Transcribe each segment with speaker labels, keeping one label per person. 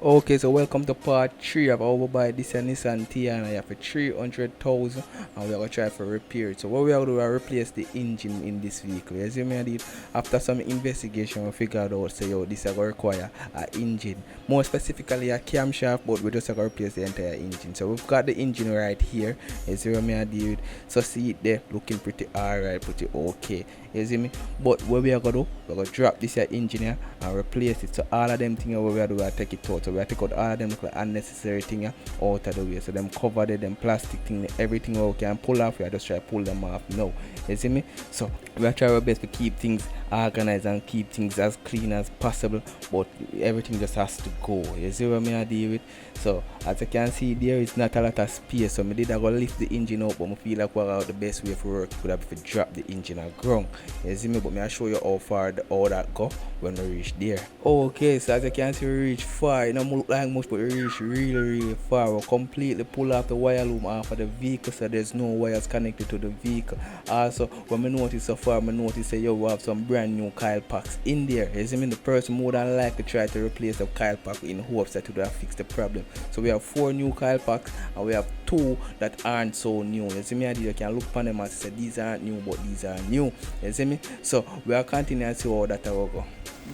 Speaker 1: Okay, so welcome to part 3 of our buy this a Nissan Teana. I have for 300,000 and we are going to try for repair it. So what we are going to do is replace the engine in this vehicle. As you may did, after some investigation we figured out say yo this is going to require an engine. More specifically a camshaft, but we just going to replace the entire engine. So we've got the engine right here. As you may did, so see it there looking pretty alright, pretty okay. You see me? But what we are going to do, we're going to drop this here engine here and replace it. So all of them things what we are doing, we are take it out. So we are take out all of them like unnecessary things out of the way. So them covered them plastic thing, everything we can pull off, we are just try to pull them off now. You see me? So we are trying our best to keep things organized and keep things as clean as possible, but everything just has to go. You see what I mean I deal with? So as you can see there is not a lot of space, so I did go lift the engine up, but I feel like we're out the best way for work could have been to drop the engine on ground. You see me? But I show you how far all that go when we reach there. Okay, so as you can see we reach far. It don't look like much, but we reach really far. We completely pull off the wire loom off of the vehicle, so there's no wires connected to the vehicle. Also when I notice so far, I notice say yo we have some brand new coil packs in there. You see me? The person more than likely try to replace the coil pack in hopes that it will fix the problem. So we have 4 new coil packs and we have 2 that aren't so new. You see me? You can look upon them and say these aren't new, but these are new. You see me? So we are continuing to see how that will go.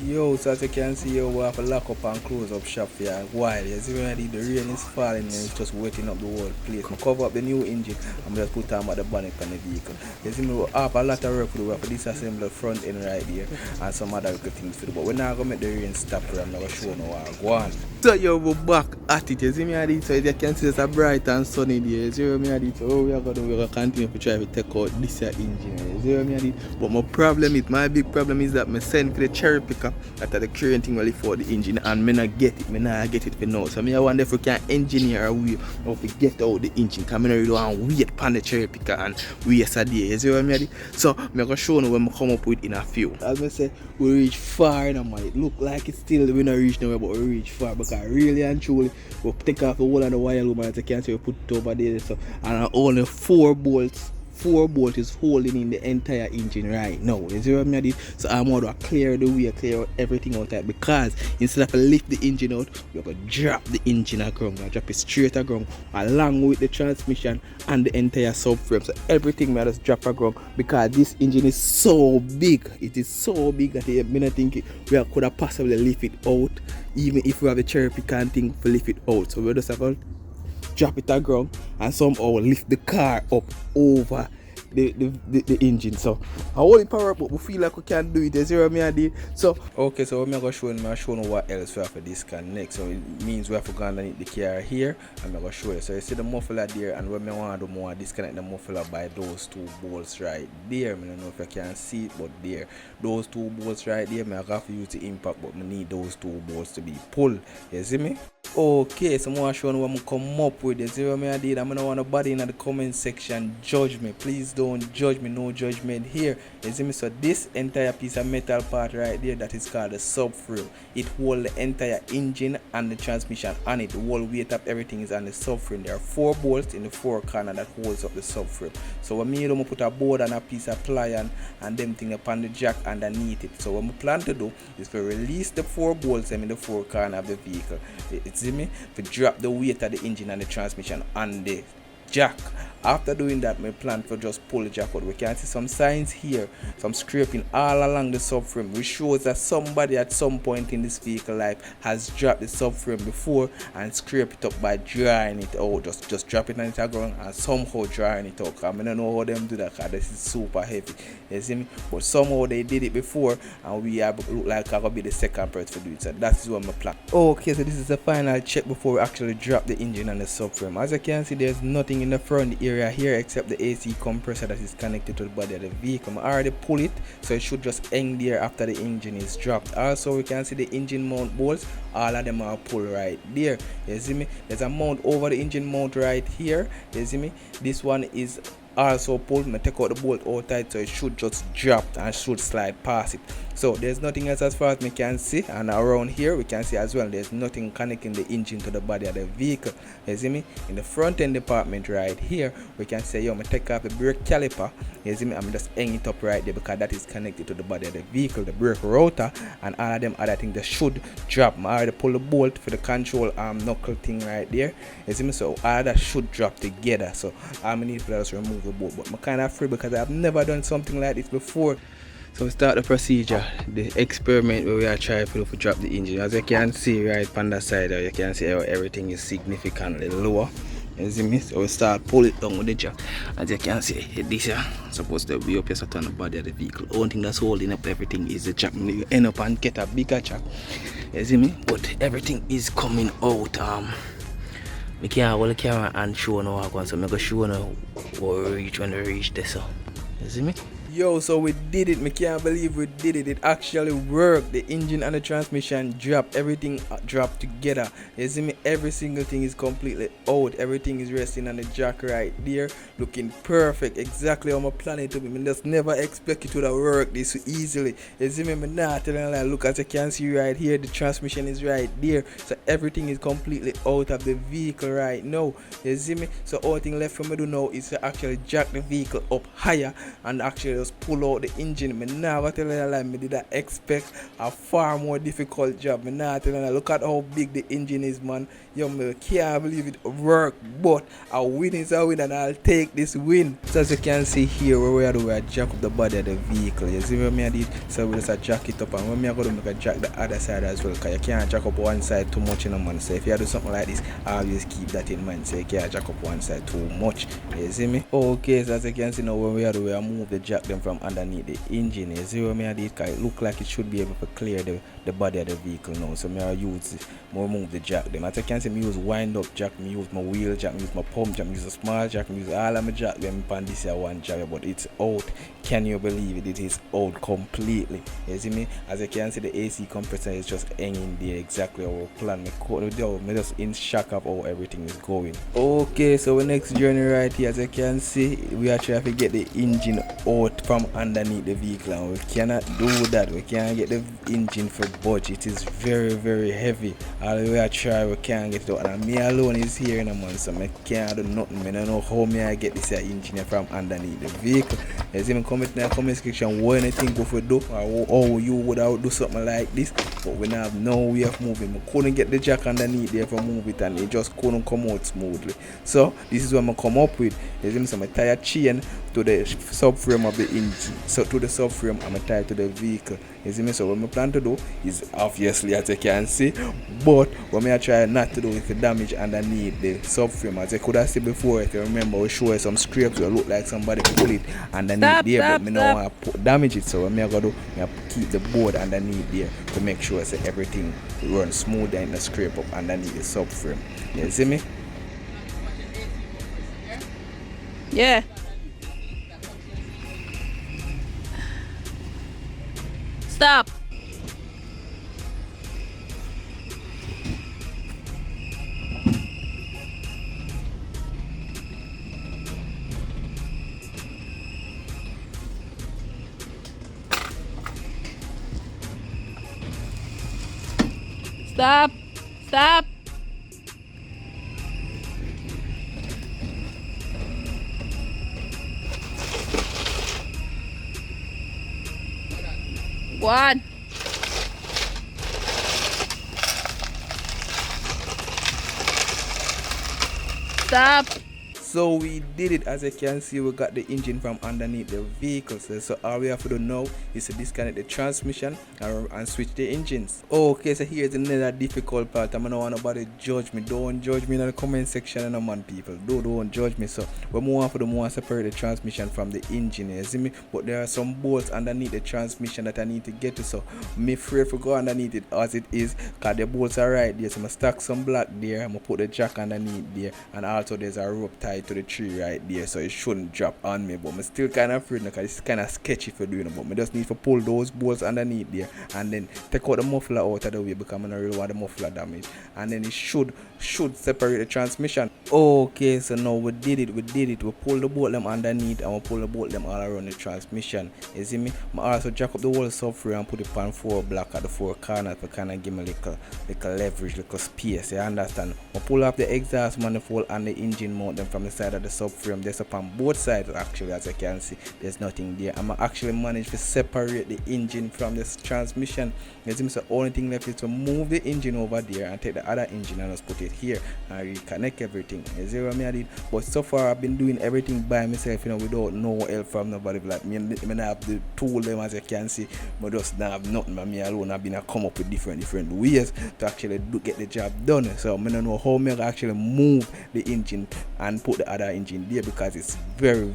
Speaker 1: Yo, so as you can see here, we have a lock up and close up shop for a while. You see when the rain is falling and it's just wetting up the whole place. I cover up the new engine and just put on the bonnet on the vehicle. You see me, we have a lot of work to do. We have to disassemble the front end right here and some other little things to do. But we're not going to make the rain stop here. I'm not going to show no how go on. So yo, we're back at it. You see me at it, so as you can see it's a bright and sunny day. You see me at it, so we are going to continue to try to take out this engine. You see me at it. But my big problem is that I send for the cherry picker that the current thing really for the engine and I not get it for now. So I wonder if we can engineer a way of to get out the engine because I don't really want to wait upon the cherry picker and waste a day. You see what I mean? So I'm going to show you when I come up with in a few. As I say, we reach far now. It look like it's still we not reach nowhere, but we reach far because really and truly we take off the whole of the wire loom and as you can see we put it over there. So and only 4 bolts is holding in the entire engine right now. You see what I mean? So I'm going to clear the way, clear out everything out there because instead of lift the engine out, we're going to drop the engine on ground. We're drop it straight on ground along with the transmission and the entire subframe. So everything we just drop on ground because this engine is so big. It is so big that I don't think we could have possibly lift it out even if we have a cherry picker and thing to lift it out. So we're just going to drop it on ground and somehow lift the car up over the engine. So I hold it power up, but we feel like we can do it. You see what I did? So okay, so I'm going to show you what else we have to disconnect. So it means we have to go underneath the car here and I'm going to show you. So you see the muffler there, and when I want to do more, disconnect the muffler by those 2 bolts right there. I don't know if you can see it, but there those 2 bolts right there, I have to use the impact, but I need those 2 bolts to be pulled. You see me? Okay, so I'm going to show you what I'm come up with. You see what I did? I'm going to want nobody in the comment section judge me. Please don't judge me, no judgment here. You see me? So this entire piece of metal part right there, that is called the subframe. It holds the entire engine and the transmission on it. The whole weight of everything is on the subframe. There are 4 bolts in the 4 corners that holds up the subframe. So when I'm put a board and a piece of ply and them thing upon the jack underneath it. So what I plan to do is to release the 4 bolts in the 4 corners of the vehicle. You see me? To drop the weight of the engine and the transmission on the jack. After doing that, my plan for just pull the jack out. We can see some signs here, some scraping all along the subframe, which shows that somebody at some point in this vehicle life has dropped the subframe before and scrape it up by drying it out. Just drop it on the ground and somehow drying it out. I don't know how them do that because this is super heavy. You see me? But somehow they did it before and we are look like I will be the second person to do it. So that's what my plan. Okay, so this is the final check before we actually drop the engine and the subframe. As you can see, there's nothing in the front area here except the AC compressor that is connected to the body of the vehicle. I already pull it, so it should just hang there after the engine is dropped. Also we can see the engine mount bolts, all of them are pulled right there. You see me? There's a mount over the engine mount right here. You see me? This one is also pulled. I take out the bolt out tight, so it should just drop and should slide past it. So there's nothing else as far as we can see, and around here we can see as well there's nothing connecting the engine to the body of the vehicle. You see me? In the front end department right here we can say, yo, me take off the brake caliper. You see me? I'm just hang it up right there because that is connected to the body of the vehicle, the brake rotor, and all of them other things that should drop. I already pull the bolt for the control knuckle thing right there. You see me? So all that should drop together. So I need to just remove the bolt, but I'm kind of afraid because I've never done something like this before. So we start the procedure, the experiment where we are trying to drop the engine. As you can see right on the side, you can see how everything is significantly lower. You see me? So we start pull it down with the jack. As you can see, this is supposed to be up here on the body of the vehicle. The only thing that's holding up everything is the jack. You end up and get a bigger jack. You see me? But everything is coming out. We can't hold the camera and show no how so I'm going to show you where we reach when we reach this. So you see me? Yo, so we did it. I can't believe we did it. It actually worked. The engine and the transmission dropped. Everything dropped together. You see me? Every single thing is completely out. Everything is resting on the jack right there. Looking perfect. Exactly how I planned it to be. I just never expect it to work this easily. You see me? I'm not telling you. Look, as you can see right here, the transmission is right there. So everything is completely out of the vehicle right now. You see me? So all thing left for me to do now is to actually jack the vehicle up higher and actually pull out the engine. I never tell you like me did I expect a far more difficult job. I never tell you look at how big the engine is, man. Yo, me can't believe it worked, but a win is a win and I'll take this win. So as you can see here where we are doing, we jack up the body of the vehicle. You see what I did? So we just jack it up, and when I go to make a jack the other side as well, because you can't jack up one side too much in a man. So if you do something like this, always keep that in mind. So you can't jack up one side too much. You see me? Okay, so as you can see now when we are doing, we move the jack them from underneath the engine. You see what I did? Because it look like it should be able to clear the body of the vehicle now. So I use this, move the jack them. As you can see, I use wind up jack, I use my wheel jack, I use my pump jack, I use a small jack, I use all of my jack them on this here one jack, but it's out. Can you believe it? It is out completely. You see me? As you can see, the AC compressor is just hanging there exactly how we plan. I'm just in shock of how everything is going. Okay, so the next journey right here, as you can see, we are trying to get the engine out from underneath the vehicle, and we cannot do that. We can't get the engine for budge. It is very, very heavy. All the way I try, we can't get it out. And me alone is here in a month, so I can't do nothing. I don't know how I get this engine from underneath the vehicle. You see me? Comment in the comment section what you think we do, or how you would do something like this. But we have no way of moving. We couldn't get the jack underneath there for move it, and it just couldn't come out smoothly. So this is what I come up with. You see me? So I tie a chain to the subframe of the engine. So to the subframe, I'm tied to the vehicle. You see me? So what I plan to do is obviously, as you can see, but what I try not to do is to damage underneath the subframe. As you could have seen before, if you remember, we show you some scrapes that look like somebody pull it underneath but I don't want to damage it. So what I'm going to do, I keep the board underneath there to make sure that everything runs smooth and the scrape up underneath the subframe. You see me?
Speaker 2: Yeah. Stop. Stop. Stop. One. Stop.
Speaker 1: So we did it. As you can see, we got the engine from underneath the vehicle. So all we have to do now is to disconnect the transmission and switch the engines. Okay, so here's another difficult part. I'm not want nobody judge me. Don't judge me in the comment section, no man, people. Don't judge me. So we want to do more separate the transmission from the engine. You see me? But there are some bolts underneath the transmission that I need to get to. So I'm afraid to go underneath it as it is, because the bolts are right there. So I'm stack some black there. I'm gonna put the jack underneath there, and also there's a rope tied it to the tree right there, so it shouldn't drop on me. But I'm still kind of afraid because it's kind of sketchy for doing it. But I just need to pull those bolts underneath there and then take out the muffler out of the way because I don't really want the muffler damage. And then it should separate the transmission. Okay, so now we did it. We pull the bolt them underneath and we pull the bolt them all around the transmission. You see me? I also jack up the whole subframe and put it on 4 block at the 4 corners to kind of give me little leverage, little space. You understand? We pull off the exhaust manifold and the engine mount them from the side of the subframe. There's up on both sides actually, as you can see. There's nothing there. I'm actually managed to separate the engine from this transmission. You see me? So only thing left is to move the engine over there and take the other engine and just put it here and reconnect everything. You see what I did? But so far I've been doing everything by myself, without no help from nobody. Like me not have the tool them, as you can see, but just not have nothing. But me alone I've been come up with different ways to actually get the job done. So I don't know how I actually move the engine and put the other engine there because it's very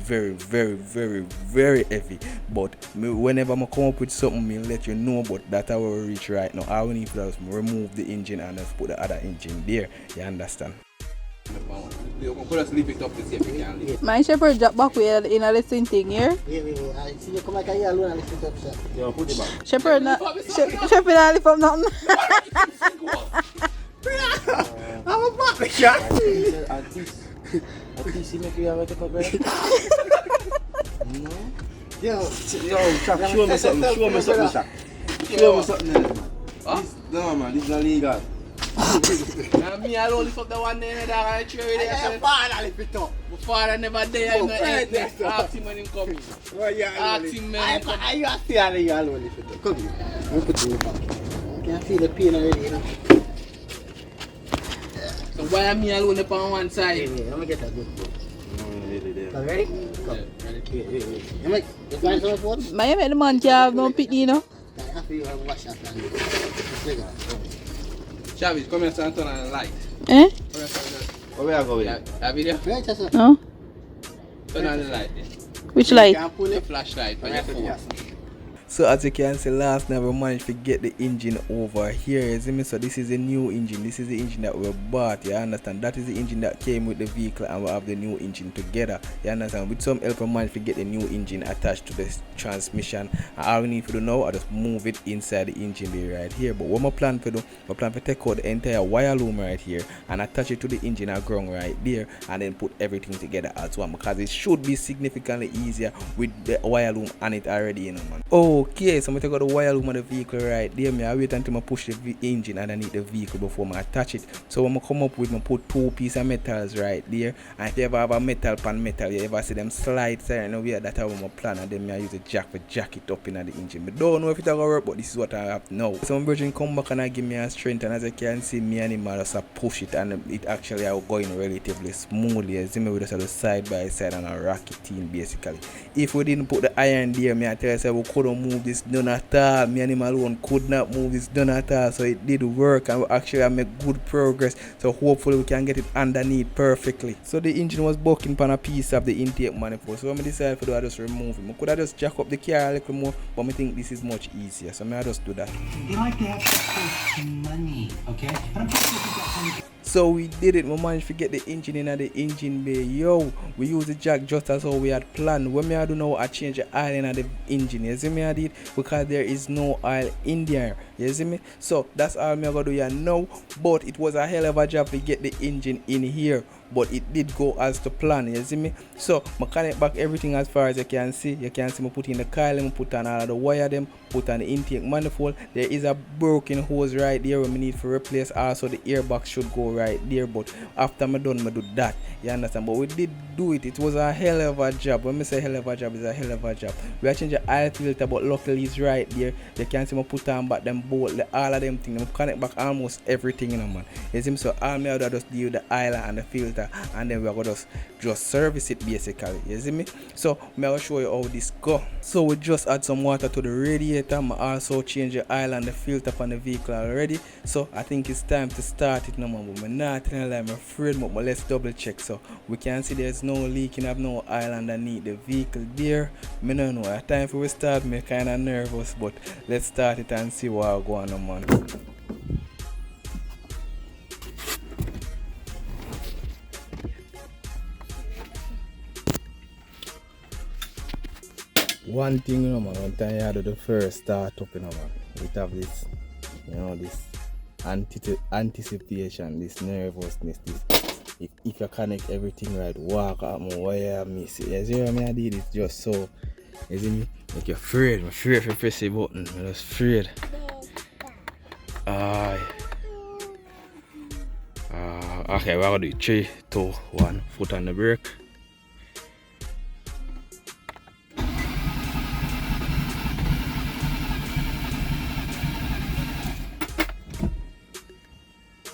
Speaker 1: heavy. But whenever I come up with something, I'll let you know. But that's how we reach right now. I will need to just remove the engine and just put the other engine there. You understand?
Speaker 2: My shepherd drop back with in a listen thing here.
Speaker 3: I see you come like a year alone and listen to upset.
Speaker 4: Yeah, put it back.
Speaker 2: Shepherd not lift up nothing.
Speaker 3: I'm a back shot. At least you make you have a take up there. No? Yo,
Speaker 4: Shaq, show me something, Shaq. Show me something.
Speaker 1: Huh?
Speaker 4: No, man, this is illegal.
Speaker 1: Me alone lift up the one there that I throw it there.
Speaker 3: father lift it up.
Speaker 1: My father never there. I'm not ask him when he come. Ask him when he come.
Speaker 3: You are still you alone lift it up. Come here. I'm put it in the back. I can feel the pain already,
Speaker 1: So why am I alone up on one side?
Speaker 3: I'm gonna get a good book.
Speaker 4: No,
Speaker 3: Ready? Come. Wait. You find some food?
Speaker 2: My make the man can't have no picnic,
Speaker 3: I feel you have wash that and
Speaker 1: Chavis, come here and turn on the light.
Speaker 2: Eh?
Speaker 4: where are you going?
Speaker 1: That video?
Speaker 3: Right, just
Speaker 2: No?
Speaker 1: Turn on the light.
Speaker 2: Which light?
Speaker 1: The flashlight on your phone. So as you can see, last night we managed to get the engine over here. You see me? So this is a new engine. This is the engine that we bought. You understand? That is the engine that came with the vehicle, and we have the new engine together. You understand? With some help, we managed to get the new engine attached to this transmission. And all we need to do now, I just move it inside the engine bay right here. But what I plan to do, I plan to take out the entire wire loom right here and attach it to the engine and ground right there, and then put everything together as one, because it should be significantly easier with the wire loom on it already, man. Okay, so I'm going to take out the wire loom of the vehicle right there. I wait until I push the engine underneath the vehicle before I attach it. So I'm going to come up with, I put 2 pieces of metals right there. And if you ever have a metal pan metal, you ever see them slide certain way, that's how I'm plan. And then I use a jack to jack it up in the engine. But don't know if it's going to work, but this is what I have now. So I'm going to come back and I give me a strength. And as you can see, me and him just push it. And it actually are going relatively smoothly. You see me, we just have side by side and a rocket in basically. If we didn't put the iron there, I tell you, we couldn't move this done at all. Me and him alone could not move this done at all. So it did work, and we actually have made good progress. So hopefully we can get it underneath perfectly. So the engine was bucking on a piece of the intake manifold. So when I decided to do, I just remove it. I could have just jack up the car a little more, but I think this is much easier. So I just do that.
Speaker 5: They like to have money, okay? And I'm just looking at some.
Speaker 1: So we did it. We managed to get the engine in the engine bay. Yo, we used the jack just as how we had planned. When I do now, I change the oil in the engine. You see me? I did, because there is no oil in there. You see me? So that's all I'm gonna do here now. But it was a hell of a job to get the engine in here. But it did go as to plan, you see me? So I connect back everything as far as you can see. You can see me put in the coil, I put on all of the wire them, put on the intake manifold. There is a broken hose right there where we need to replace. Also the airbox should go right there, but after I'm done, I do that. You understand? But we did do it. It was a hell of a job. When I say hell of a job, it's a hell of a job. We are changing the oil filter, but luckily it's right there. You can see me put on back them bolt, all of them things. I connect back almost everything in, man. You see me? So all me do just deal with the oil and the filter, and then we are going to just service it basically. You see me? So I'm going to show you how this go. So we just add some water to the radiator. I also change the oil and the filter on the vehicle already. So I think it's time to start it now, man. But I'm not telling you, I'm afraid, but let's double check. So we can see there's no leaking, have no oil underneath the vehicle there. I don't know. At time for we start, I'm kind of nervous, but let's start it and see what's going on, man. One thing, you know, man, one time you do the first start up, you know, man, it have this, you know, this anticipation, this nervousness, this, if you connect everything right, walk out more, why I miss it. You see what I mean? I did it just so, you see me? Like you're afraid, I'm afraid to press the button, I'm just afraid. Okay, we're gonna do it. 3, 2, 1, foot on the brake.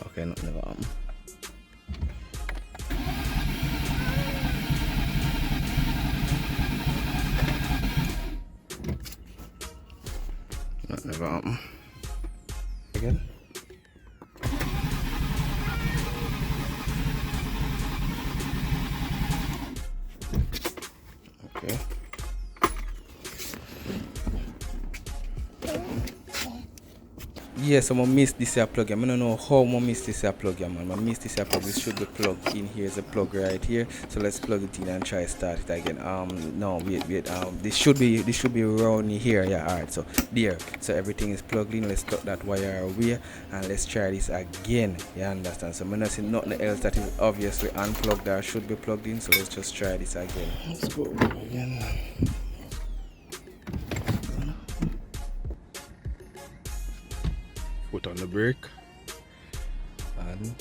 Speaker 1: Okay, nothing never happen. Nothing never happen. Again. Okay. Yes, I'm gonna miss this here plug. I don't know how I'm gonna miss this here plug, man. I'm gonna miss this here plug. This should be plugged in here. Is a plug right here. So let's plug it in and try start it again. No, wait. This should be around here. Yeah, alright. So there. So everything is plugged in. Let's tuck that wire away and let's try this again. You understand? So I'm not seeing nothing else that is obviously unplugged or should be plugged in. So let's just try this again. Let's go again. Foot on the brake and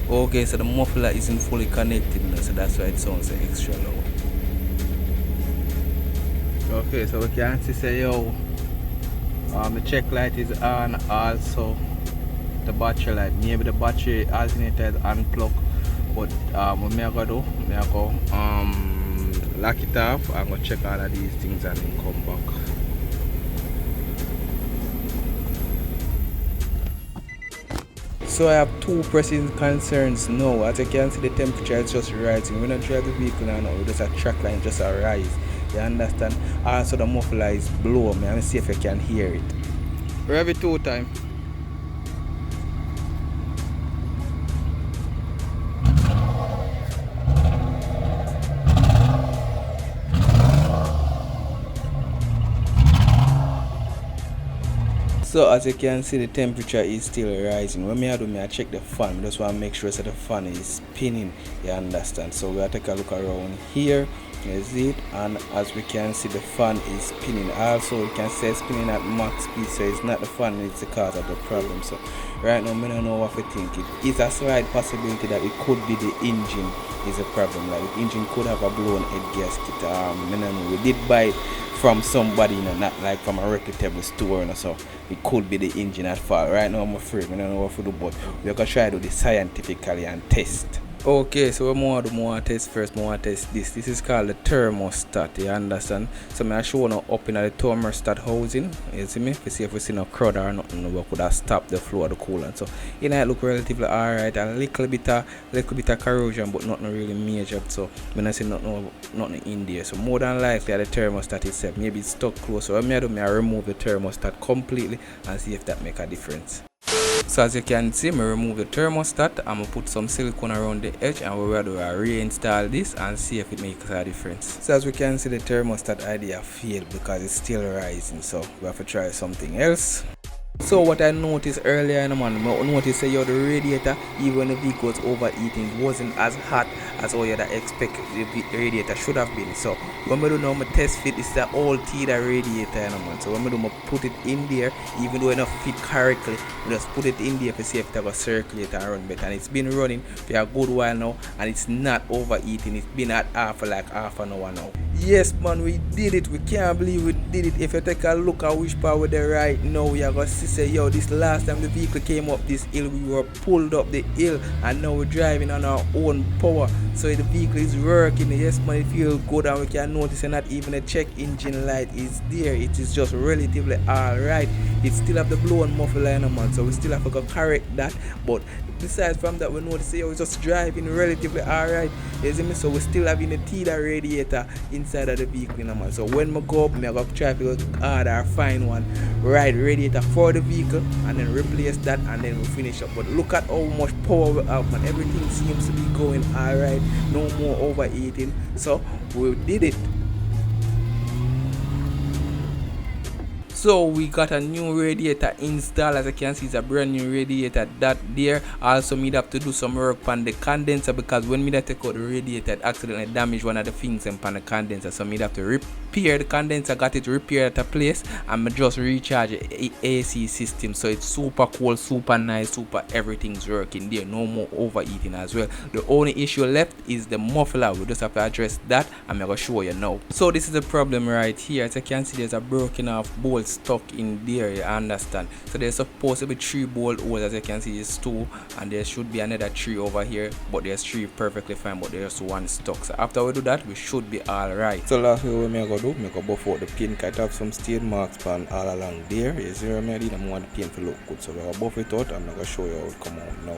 Speaker 1: okay, so the muffler isn't fully connected now, so that's why it sounds extra low. Okay, so we can see say yo, the check light is on, also the battery light. Maybe the battery alternator is unplugged, but what me go do, I go lock it off. I'm gonna check all of these things and then come back. So I have two pressing concerns now. As you can see, the temperature is just rising. When I drive the vehicle now, just a track line just a rise. You understand? Also the muffler is blow. Let me see if you can hear it. Rev it 2 times. So as you can see, the temperature is still rising. When I check the fan, I just want to make sure that the fan is spinning. You understand? So we'll take a look around here. You see it, and as we can see, the fan is spinning. Also, you can see it's spinning at max speed, so it's not the fan, it's the cause of the problem. So right now, I don't know what we think. It is a slight possibility that it could be the engine is a problem. Like the engine could have a blown head gasket. I don't know. We did buy it from somebody, you know, not like from a reputable store, you know, so it could be the engine at fault. Right now I'm afraid, I don't know what to do, but we're gonna try to do this scientifically and test. Okay, so we want to do more test first. We want to test this. This is called the thermostat, you understand? So I'm showing up in the thermostat housing. You see me? To see if we see no crowd or nothing, we could have stopped the flow of the coolant. So it might look relatively alright, a little bit of corrosion, but nothing really major. So I'm not see nothing in there. So more than likely the thermostat itself, maybe it's stuck close. So what I do, I remove the thermostat completely and see if that make a difference. So as you can see, I remove the thermostat. I'm going to put some silicone around the edge and we're going to reinstall this and see if it makes a difference. So as we can see, the thermostat idea failed because it's still rising. So we have to try something else. So what I noticed earlier, man, I noticed that the radiator, even when the vehicle was overheating, wasn't as hot as all you expect the radiator should have been. So when I do now my test fit, it's the old Teana radiator, man. So when I do I put it in there, even though it not fit correctly, I just put it in there to see if it will circulate and run better. And it's been running for a good while now, and it's not overheating. It's been at half an hour now. Yes, man, we did it. We can't believe we did it. If you take a look at which part we're there right now, we are going to say, yo, this last time the vehicle came up this hill, we were pulled up the hill, and now we're driving on our own power. So the vehicle is working. Yes, man, it feels good, and we can notice that not even a check engine light is there. It is just relatively alright. It still have the blown muffler, man, so we still have to go correct that. But besides from that, we notice it was just driving relatively alright. You see me? So we still having the Teana radiator inside of the vehicle, you know, man. So when I go up, I go try to order or find one right radiator for the vehicle and then replace that and then we finish up. But look at how much power we have, man. Everything seems to be going alright. No more overheating. So we did it. So we got a new radiator installed. As you can see, it's a brand new radiator that there. Also me have to do some work on the condenser, because when me take out the radiator, it accidentally damaged one of the things on the condenser. So me have to repair the condenser, got it repaired at a place, and me just recharge the AC system. So it's super cool, super nice, super everything's working there. No more overheating as well. The only issue left is the muffler. We just have to address that, and I'm gonna show you now. So this is the problem right here. As you can see, there's a broken off bolt stuck in there, you understand. So there's supposed to be 3 bolt holes. As you can see, it's 2, and there should be another 3 over here, but there's 3 perfectly fine, but there's 1 stuck. So after we do that, we should be all right. So last thing we go do, go buff out the paint. I have some stain marks pan all along there. You see what I mean? I want the paint to look good, so we're gonna buff it out, and I'm gonna show you how it come out now.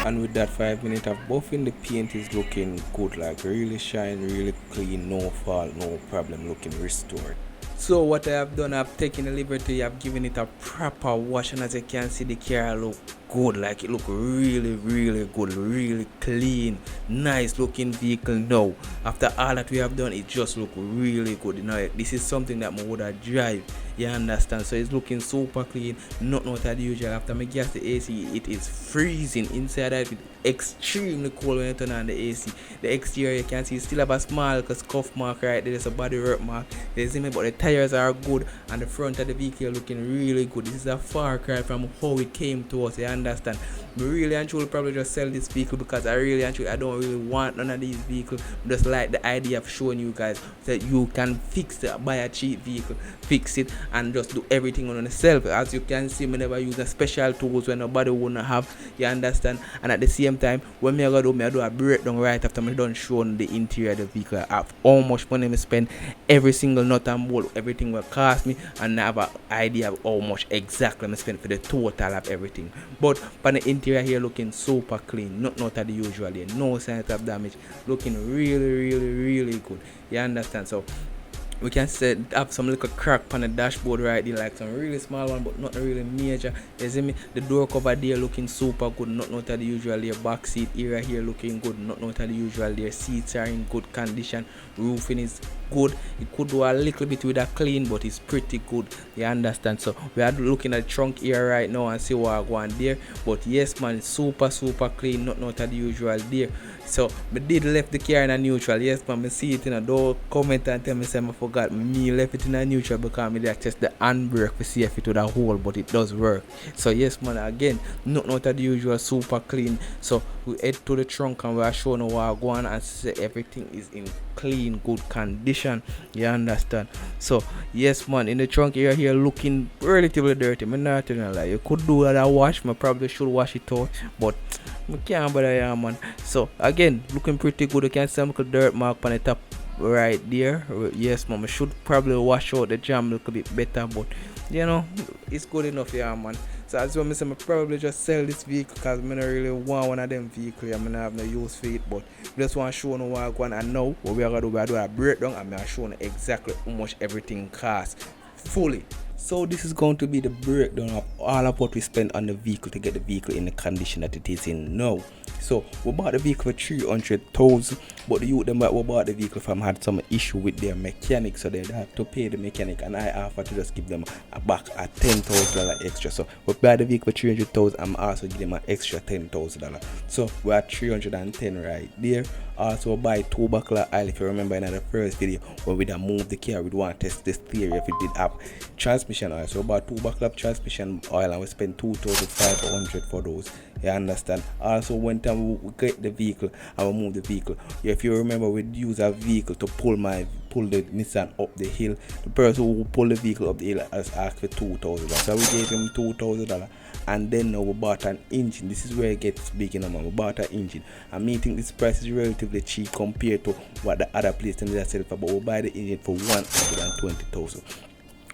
Speaker 1: And with that 5 minutes of buffing, the paint is looking good, like really shine, really clean, no fault, no problem, looking restored. So what I have done, I've taken the liberty, I've given it a proper wash, and as you can see, the car look good, like it look really good, really clean, nice looking vehicle now. After all that we have done, it just look really good. You know, this is something that I would have drive, you understand. So it's looking super clean, not out of the usual. After me gas the AC, it is freezing inside of it, extremely cold when you turn on the AC. The exterior, you can see, still have a small scuff mark right there. There's a body work mark, you see me, but the tires are good, and the front of the vehicle looking really good. This is a far cry from how it came to us, you understand. I really and truly probably just sell this vehicle, because I don't really want none of these vehicles. I just like the idea of showing you guys that you can fix it, buy a cheap vehicle, fix it, and just do everything on yourself. As you can see, me never use a special tools when nobody wanna have, you understand. And at the same time, when I do a breakdown right after me done showing the interior of the vehicle, of how much money I spend, every single nut and bolt, everything will cost me, and I have an idea of how much exactly I spend for the total of everything. But on the interior here looking super clean, not out of the usual here, no signs of damage, looking really good, you understand. So we can say have some little crack on the dashboard right there, like some really small one, but not really major. You see me? The door cover there looking super good, not out of the usual there. Back seat area here looking good, not out of the usual there. Seats are in good condition. Roofing is good. It could do a little bit with a clean, but it's pretty good, you understand. So we are looking at the trunk here right now and see what I go on there. But yes man, it's super clean, not out of the usual there. So I did left the car in a neutral. Yes man, I see it in a door. Comment and tell me say I forgot. Me left it in a neutral because I did access the handbrake to see if it would have hold, but it does work. So yes man, again, not out of the usual, super clean. So we head to the trunk and we are showing what I go on and see everything is in clean, good condition, you understand. So yes man, in the trunk area here looking relatively dirty. I'm not telling you lie. You could do that wash, I probably should wash it out, but I can't bother you, man. So again, looking pretty good. You can see some little dirt mark on the top right there. Yes man, I should probably wash out the jam a little bit better, but you know, it's good enough, yeah man. So as well, I probably just sell this vehicle because I don't really want one of them vehicles. I don't have no use for it, but I just want to show you what I want. And now what we are going to do, we are doing a breakdown, and I'm showing you exactly how much everything costs fully. So this is going to be the breakdown of all of what we spent on the vehicle to get the vehicle in the condition that it is in now. So we bought the vehicle for 300,000, but the youth them that we bought the vehicle from had some issue with their mechanic, so they have to pay the mechanic, and I offered to just give them back a $10,000 extra. So we bought the vehicle for 300,000. I'm also give them an extra $10,000. So we're at 310 right there. Also buy 2 buckle of oil. If you remember in the first video when we moved the car, we want to test this theory if it did have transmission oil. So we bought 2 buckle of transmission oil and we spent 2,500 for those. You understand? Also one time we get the vehicle and we move the vehicle. If you remember, we use a vehicle to pull the Nissan up the hill. The person who pulled the vehicle up the hill has asked for $2,000. So we gave him $2,000. And then now we bought an engine. This is where it gets big, you know, man. We bought an engine. And me think this price is relatively cheap compared to what the other place in the sell for. But we buy the engine for $120,000.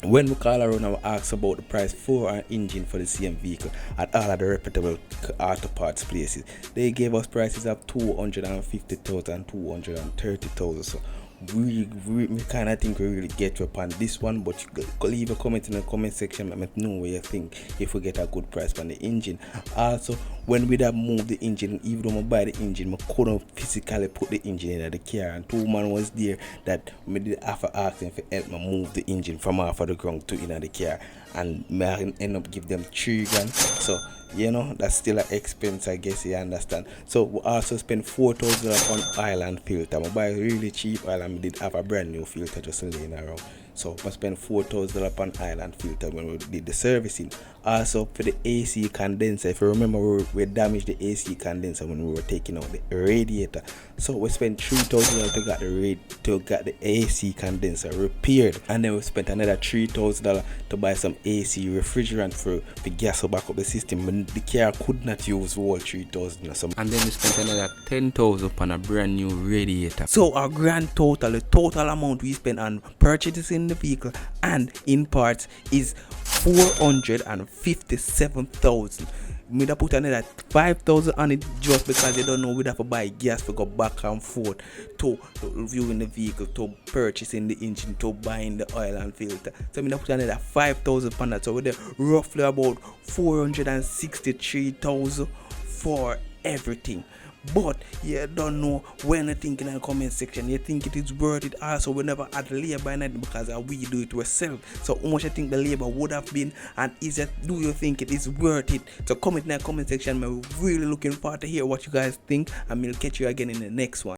Speaker 1: When we call around and we ask about the price for an engine for the same vehicle at all of the reputable auto parts places, they gave us prices of 250,000, 230,000. So we kind of think we really get you upon this one, but you could leave a comment in the comment section and let me know what you think if we get a good price on the engine. Also, when we have moved the engine, even though I buy the engine, I couldn't physically put the engine in the car, and two man was there that me did have to ask them for help me move the engine from off of the ground to in the car, and me end up give them 3 grand. So you know, that's still an expense, I guess you understand. So we also spend 4,000 on oil and filter. I buy really cheap oil and we did have a brand new filter just laying around. So I spent 4,000 on oil and filter when we did the servicing. Also for the AC condenser, if you remember, we damaged the AC condenser when we were taking out the radiator. So we spent 3,000 to get the AC condenser repaired, and then we spent another $3,000 to buy some AC refrigerant for gas to back up the system. When the car could not use all 3,000 or something. And then we spent another 10,000 on a brand new radiator. So our grand total, the total amount we spent on purchasing the vehicle and in parts is 457,000. Me da put another 5,000 on it just because you don't know we'd have to buy gas to go back and forth to viewing the vehicle, to purchasing the engine, to buying the oil and filter. So me da put another 5,000 on that. So we're there roughly about 463,000 for everything. But you don't know when you think in the comment section, you think it is worth it. Also, we never add labor in it because we do it ourselves. So how much you think the labor would have been, and do you think it is worth it? So comment in the comment section. I'm really looking forward to hear what you guys think, and we'll catch you again in the next one.